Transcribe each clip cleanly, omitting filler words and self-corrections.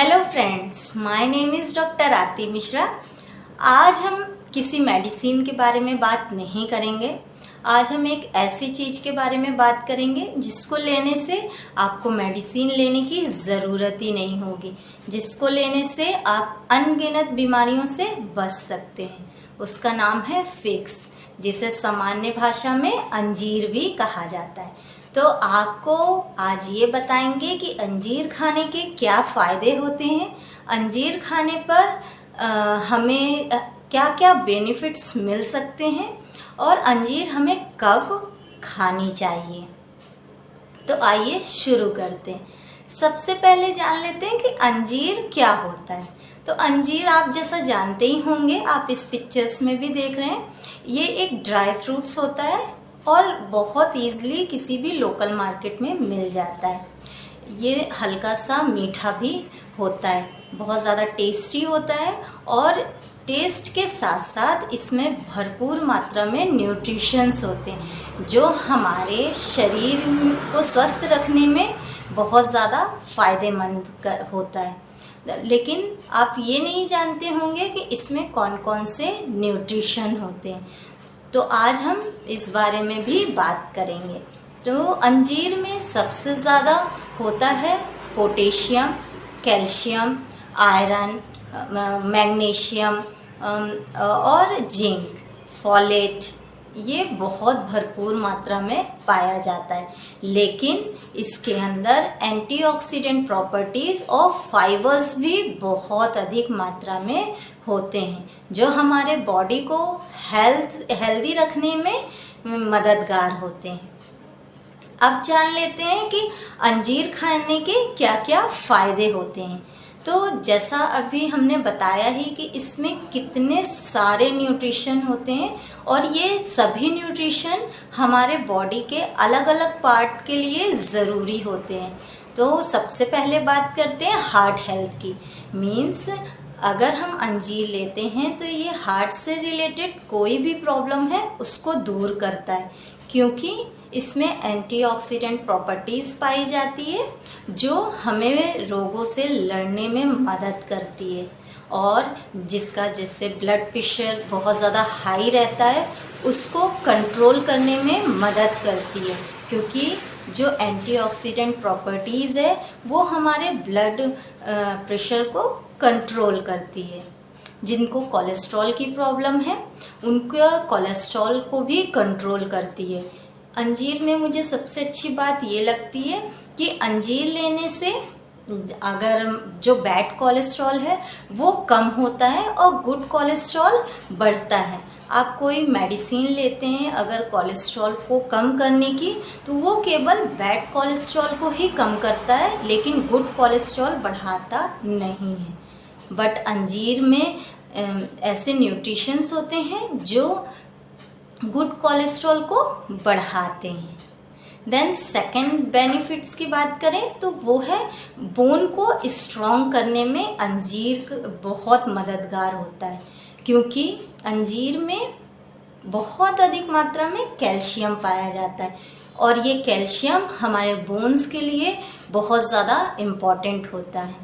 Hello friends, my name is doctor Aarti Mishra. आज हम किसी मेडिसिन के बारे में बात नहीं करेंगे। आज हम एक ऐसी चीज़ के बारे में बात करेंगे जिसको लेने से आपको मेडिसिन लेने की ज़रूरत ही नहीं होगी, जिसको लेने से आप अनगिनत बीमारियों से बच सकते हैं। उसका नाम है फिक्स, जिसे सामान्य भाषा में अंजीर भी कहा जाता है। तो आपको आज ये बताएंगे कि अंजीर खाने के क्या फ़ायदे होते हैं, अंजीर खाने पर हमें क्या क्या बेनिफिट्स मिल सकते हैं और अंजीर हमें कब खानी चाहिए। तो आइए शुरू करते हैं। सबसे पहले जान लेते हैं कि अंजीर क्या होता है। तो अंजीर आप जैसा जानते ही होंगे, आप इस पिक्चर्स में भी देख रहे हैं, ये एक ड्राई फ्रूट्स होता है और बहुत ईज़िली किसी भी लोकल मार्केट में मिल जाता है। ये हल्का सा मीठा भी होता है, बहुत ज़्यादा टेस्टी होता है और टेस्ट के साथ साथ इसमें भरपूर मात्रा में न्यूट्रिशंस होते हैं जो हमारे शरीर को स्वस्थ रखने में बहुत ज़्यादा फ़ायदेमंद होता है। लेकिन आप ये नहीं जानते होंगे कि इसमें कौन कौन से न्यूट्रिशन होते हैं, तो आज हम इस बारे में भी बात करेंगे। तो अंजीर में सबसे ज़्यादा होता है पोटेशियम, कैल्शियम, आयरन, मैग्नीशियम और जिंक, फॉलेट, ये बहुत भरपूर मात्रा में पाया जाता है। लेकिन इसके अंदर एंटीऑक्सीडेंट प्रॉपर्टीज़ और फाइबर्स भी बहुत अधिक मात्रा में होते हैं जो हमारे बॉडी को हेल्दी रखने में मददगार होते हैं। अब जान लेते हैं कि अंजीर खाने के क्या क्या फ़ायदे होते हैं। तो जैसा अभी हमने बताया ही कि इसमें कितने सारे न्यूट्रिशन होते हैं और ये सभी न्यूट्रिशन हमारे बॉडी के अलग अलग पार्ट के लिए ज़रूरी होते हैं। तो सबसे पहले बात करते हैं हार्ट हेल्थ की। मीन्स अगर हम अंजीर लेते हैं तो ये हार्ट से रिलेटेड कोई भी प्रॉब्लम है उसको दूर करता है, क्योंकि इसमें एंटीऑक्सीडेंट प्रॉपर्टीज़ पाई जाती है जो हमें रोगों से लड़ने में मदद करती है और जिससे ब्लड प्रेशर बहुत ज़्यादा हाई रहता है उसको कंट्रोल करने में मदद करती है, क्योंकि जो एंटीऑक्सीडेंट प्रॉपर्टीज़ है वो हमारे ब्लड प्रेशर को कंट्रोल करती है। जिनको कोलेस्ट्रॉल की प्रॉब्लम है उनका कोलेस्ट्रॉल को भी कंट्रोल करती है। अंजीर में मुझे सबसे अच्छी बात ये लगती है कि अंजीर लेने से अगर जो बैड कोलेस्ट्रॉल है वो कम होता है और गुड कोलेस्ट्रॉल बढ़ता है। आप कोई मेडिसिन लेते हैं अगर कोलेस्ट्रॉल को कम करने की, तो वो केवल बैड कोलेस्ट्रॉल को ही कम करता है लेकिन गुड कोलेस्ट्रॉल बढ़ाता नहीं है। बट अंजीर में ऐसे न्यूट्रिशंस होते हैं जो गुड कोलेस्ट्रॉल को बढ़ाते हैं। देन सेकंड बेनिफिट्स की बात करें तो वो है बोन को स्ट्रॉन्ग करने में अंजीर बहुत मददगार होता है, क्योंकि अंजीर में बहुत अधिक मात्रा में कैल्शियम पाया जाता है और ये कैल्शियम हमारे बोन्स के लिए बहुत ज़्यादा इम्पॉर्टेंट होता है।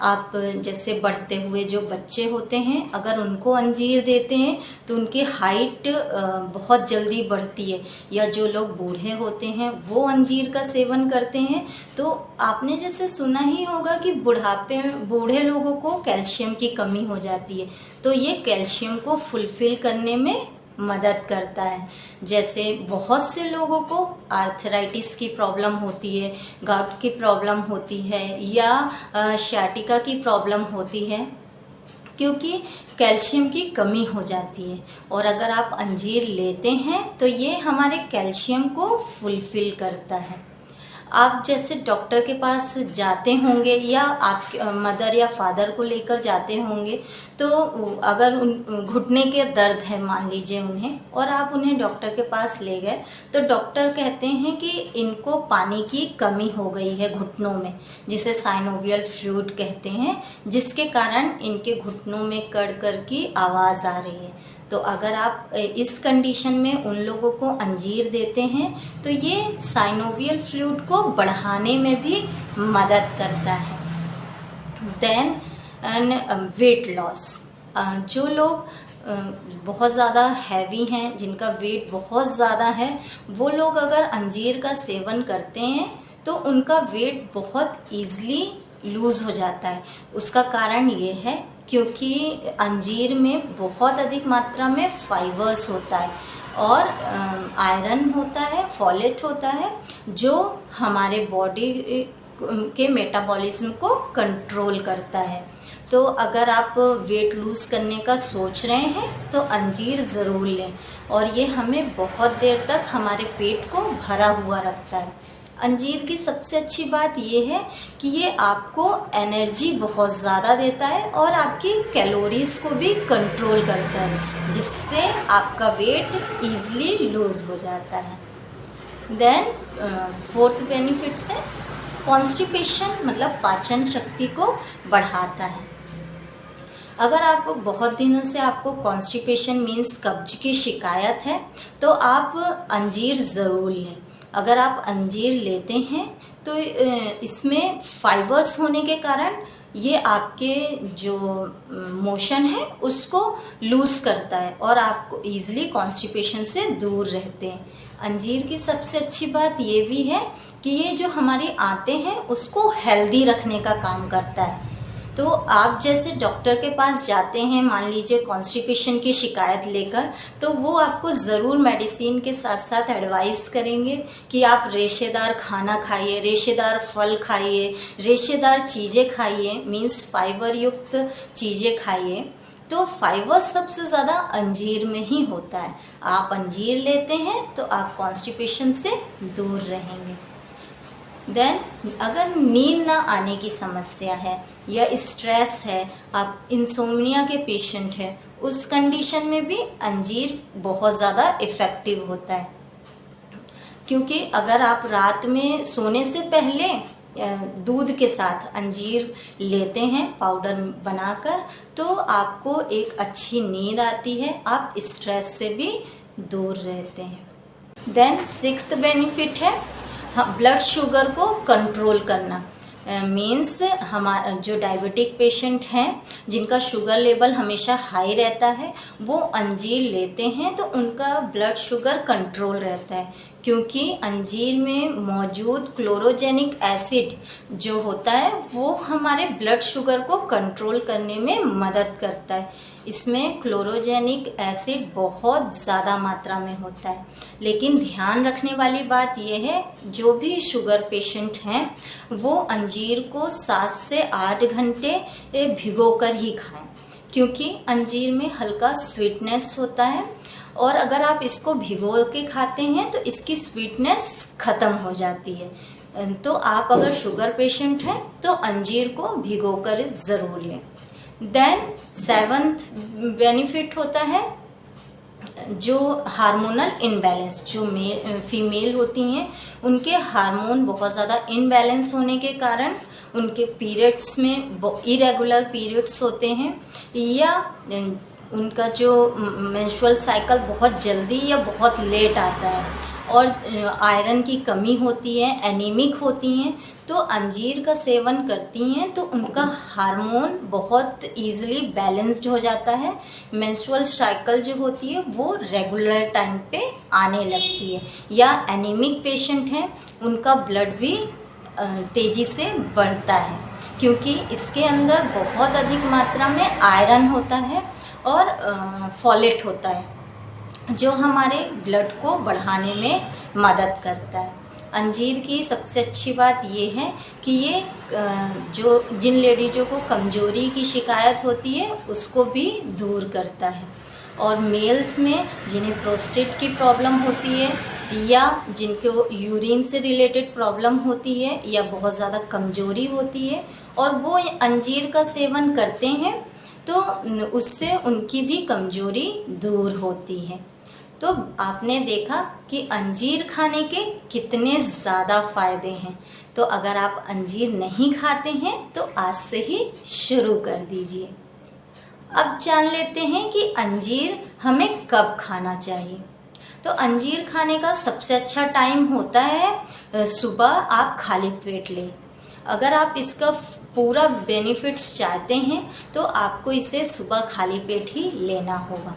आप जैसे बढ़ते हुए जो बच्चे होते हैं अगर उनको अंजीर देते हैं तो उनकी हाइट बहुत जल्दी बढ़ती है, या जो लोग बूढ़े होते हैं वो अंजीर का सेवन करते हैं तो आपने जैसे सुना ही होगा कि बुढ़ापे में बूढ़े लोगों को कैल्शियम की कमी हो जाती है, तो ये कैल्शियम को फुलफ़िल करने में मदद करता है। जैसे बहुत से लोगों को आर्थराइटिस की प्रॉब्लम होती है, गाउट की प्रॉब्लम होती है या शाटिका की प्रॉब्लम होती है, क्योंकि कैल्शियम की कमी हो जाती है। और अगर आप अंजीर लेते हैं तो ये हमारे कैल्शियम को फुलफ़िल करता है। आप जैसे डॉक्टर के पास जाते होंगे या आप मदर या फादर को लेकर जाते होंगे, तो अगर उन घुटने के दर्द है मान लीजिए उन्हें, और आप उन्हें डॉक्टर के पास ले गए तो डॉक्टर कहते हैं कि इनको पानी की कमी हो गई है घुटनों में, जिसे साइनोवियल फ्लूइड कहते हैं, जिसके कारण इनके घुटनों में कड़ कड़ की आवाज़ आ रही है। तो अगर आप इस कंडीशन में उन लोगों को अंजीर देते हैं तो ये साइनोवियल फ्लूइड को बढ़ाने में भी मदद करता है। Then and weight loss. जो लोग बहुत ज़्यादा हैवी हैं, जिनका वेट बहुत ज़्यादा है, वो लोग अगर अंजीर का सेवन करते हैं तो उनका वेट बहुत ईज़िली लूज़ हो जाता है। उसका कारण ये है क्योंकि अंजीर में बहुत अधिक मात्रा में फाइबर्स होता है और आयरन होता है, फॉलेट होता है, जो हमारे बॉडी के मेटाबॉलिज्म को कंट्रोल करता है। तो अगर आप वेट लूज़ करने का सोच रहे हैं तो अंजीर ज़रूर लें, और ये हमें बहुत देर तक हमारे पेट को भरा हुआ रखता है। अंजीर की सबसे अच्छी बात ये है कि ये आपको एनर्जी बहुत ज़्यादा देता है और आपकी कैलोरीज़ को भी कंट्रोल करता है, जिससे आपका वेट ईज़िली लूज़ हो जाता है। देन फोर्थ बेनिफिट्स है कॉन्स्टिपेशन, मतलब पाचन शक्ति को बढ़ाता है। अगर आप बहुत दिनों से आपको कॉन्स्टिपेशन मीन्स कब्ज की शिकायत है तो आप अंजीर ज़रूर लें। अगर आप अंजीर लेते हैं तो इसमें फाइबर्स होने के कारण ये आपके जो मोशन है उसको लूज़ करता है और आपको ईज़िली कॉन्स्टिपेशन से दूर रहते हैं। अंजीर की सबसे अच्छी बात ये भी है कि ये जो हमारी आंतें हैं उसको हेल्दी रखने का काम करता है। तो आप जैसे डॉक्टर के पास जाते हैं, मान लीजिए कॉन्स्टिपेशन की शिकायत लेकर, तो वो आपको ज़रूर मेडिसिन के साथ साथ एडवाइस करेंगे कि आप रेशेदार खाना खाइए, रेशेदार फल खाइए, रेशेदार चीज़ें खाइए, मीन्स फाइबर युक्त चीज़ें खाइए। तो फाइबर सबसे ज़्यादा अंजीर में ही होता है। आप अंजीर लेते हैं तो आप कॉन्स्टिपेशन से दूर रहेंगे। देन अगर नींद ना आने की समस्या है या स्ट्रेस है, आप इंसोम्निया के पेशेंट हैं, उस कंडीशन में भी अंजीर बहुत ज़्यादा इफ़ेक्टिव होता है। क्योंकि अगर आप रात में सोने से पहले दूध के साथ अंजीर लेते हैं पाउडर बनाकर, तो आपको एक अच्छी नींद आती है, आप स्ट्रेस से भी दूर रहते हैं। देन सिक्स्थ बेनिफिट है ब्लड शुगर को कंट्रोल करना। मीन्स हमारा जो डायबिटिक पेशेंट हैं जिनका शुगर लेवल हमेशा हाई रहता है, वो अंजीर लेते हैं तो उनका ब्लड शुगर कंट्रोल रहता है, क्योंकि अंजीर में मौजूद क्लोरोजेनिक एसिड जो होता है वो हमारे ब्लड शुगर को कंट्रोल करने में मदद करता है। इसमें क्लोरोजेनिक एसिड बहुत ज़्यादा मात्रा में होता है। लेकिन ध्यान रखने वाली बात यह है, जो भी शुगर पेशेंट हैं वो अंजीर को 7 से 8 घंटे भिगोकर ही खाएं, क्योंकि अंजीर में हल्का स्वीटनेस होता है और अगर आप इसको भिगो के खाते हैं तो इसकी स्वीटनेस ख़त्म हो जाती है। तो आप अगर शुगर पेशेंट हैं तो अंजीर को भिगोकर ज़रूर लें। देन सेवंथ बेनिफिट होता है जो हार्मोनल इनबैलेंस, जो फीमेल होती हैं उनके हार्मोन बहुत ज़्यादा इनबैलेंस होने के कारण उनके पीरियड्स में इरेगुलर पीरियड्स होते हैं, या उनका जो मेंस्ट्रुअल साइकिल बहुत जल्दी या बहुत लेट आता है और आयरन की कमी होती है, एनीमिक होती हैं, तो अंजीर का सेवन करती हैं तो उनका हार्मोन बहुत ईज़िली बैलेंस्ड हो जाता है। मेंस्ट्रुअल साइकिल जो होती है वो रेगुलर टाइम पे आने लगती है। या एनीमिक पेशेंट हैं उनका ब्लड भी तेज़ी से बढ़ता है, क्योंकि इसके अंदर बहुत अधिक मात्रा में आयरन होता है और फॉलेट होता है, जो हमारे ब्लड को बढ़ाने में मदद करता है। अंजीर की सबसे अच्छी बात ये है कि ये जिन लेडीज़ों को कमज़ोरी की शिकायत होती है उसको भी दूर करता है, और मेल्स में जिन्हें प्रोस्टेट की प्रॉब्लम होती है या जिनको यूरिन से रिलेटेड प्रॉब्लम होती है या बहुत ज़्यादा कमज़ोरी होती है और वो अंजीर का सेवन करते हैं तो उससे उनकी भी कमज़ोरी दूर होती है। तो आपने देखा कि अंजीर खाने के कितने ज़्यादा फ़ायदे हैं। तो अगर आप अंजीर नहीं खाते हैं तो आज से ही शुरू कर दीजिए। अब जान लेते हैं कि अंजीर हमें कब खाना चाहिए। तो अंजीर खाने का सबसे अच्छा टाइम होता है सुबह आप खाली पेट लें। अगर आप इसका पूरा बेनिफिट्स चाहते हैं तो आपको इसे सुबह खाली पेट ही लेना होगा,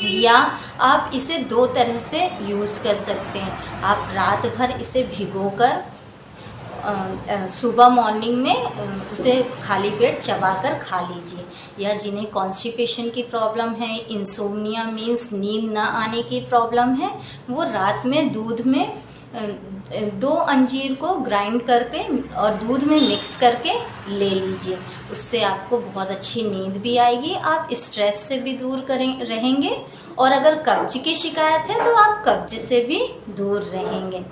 या आप इसे 2 तरह से यूज़ कर सकते हैं। आप रात भर इसे भिगोकर सुबह मॉर्निंग में उसे खाली पेट चबाकर खा लीजिए, या जिन्हें कॉन्स्टिपेशन की प्रॉब्लम है, इंसोम्निया मीन्स नींद ना आने की प्रॉब्लम है, वो रात में दूध में 2 अंजीर को ग्राइंड करके और दूध में मिक्स करके ले लीजिए। उससे आपको बहुत अच्छी नींद भी आएगी, आप स्ट्रेस से भी दूर रहेंगे, और अगर कब्ज की शिकायत है तो आप कब्ज से भी दूर रहेंगे।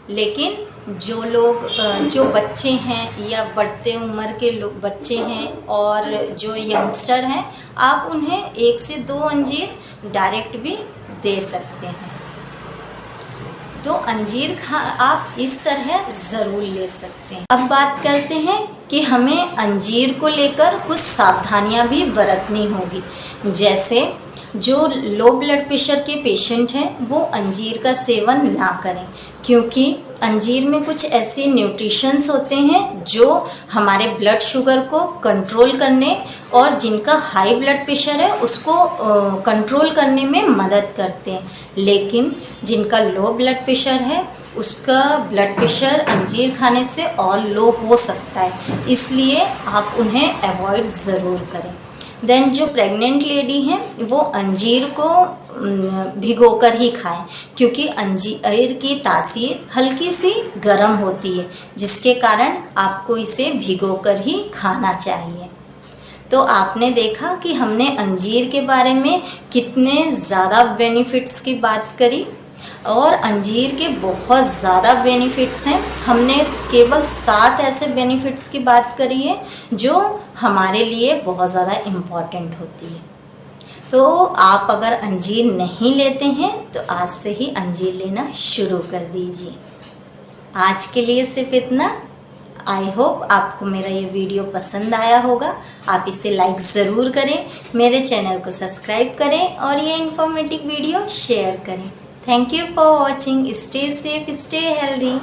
लेकिन जो बच्चे हैं या बढ़ते उम्र के बच्चे हैं और जो यंगस्टर हैं, आप उन्हें 1 से 2 अंजीर डायरेक्ट भी दे सकते हैं। तो अंजीर आप इस तरह ज़रूर ले सकते हैं। अब बात करते हैं कि हमें अंजीर को लेकर कुछ सावधानियां भी बरतनी होगी। जैसे जो लो ब्लड प्रेशर के पेशेंट हैं वो अंजीर का सेवन ना करें, क्योंकि अंजीर में कुछ ऐसे न्यूट्रिशंस होते हैं जो हमारे ब्लड शुगर को कंट्रोल करने और जिनका हाई ब्लड प्रेशर है उसको कंट्रोल करने में मदद करते हैं। लेकिन जिनका लो ब्लड प्रेशर है उसका ब्लड प्रेशर अंजीर खाने से और लो हो सकता है, इसलिए आप उन्हें अवॉइड ज़रूर करें। देन जो प्रेग्नेंट लेडी हैं वो अंजीर को भिगोकर ही खाएं, क्योंकि अंजीर की तासीर हल्की सी गर्म होती है, जिसके कारण आपको इसे भिगोकर ही खाना चाहिए। तो आपने देखा कि हमने अंजीर के बारे में कितने ज़्यादा बेनिफिट्स की बात करी, और अंजीर के बहुत ज़्यादा बेनिफिट्स हैं। हमने केवल 7 ऐसे बेनिफिट्स की बात करी है जो हमारे लिए बहुत ज़्यादा इम्पॉर्टेंट होती है। तो आप अगर अंजीर नहीं लेते हैं तो आज से ही अंजीर लेना शुरू कर दीजिए। आज के लिए सिर्फ इतना। आई होप आपको मेरा ये वीडियो पसंद आया होगा। आप इसे लाइक ज़रूर करें, मेरे चैनल को सब्सक्राइब करें और ये इन्फॉर्मेटिव वीडियो शेयर करें। Thank you for watching. Stay safe, stay healthy.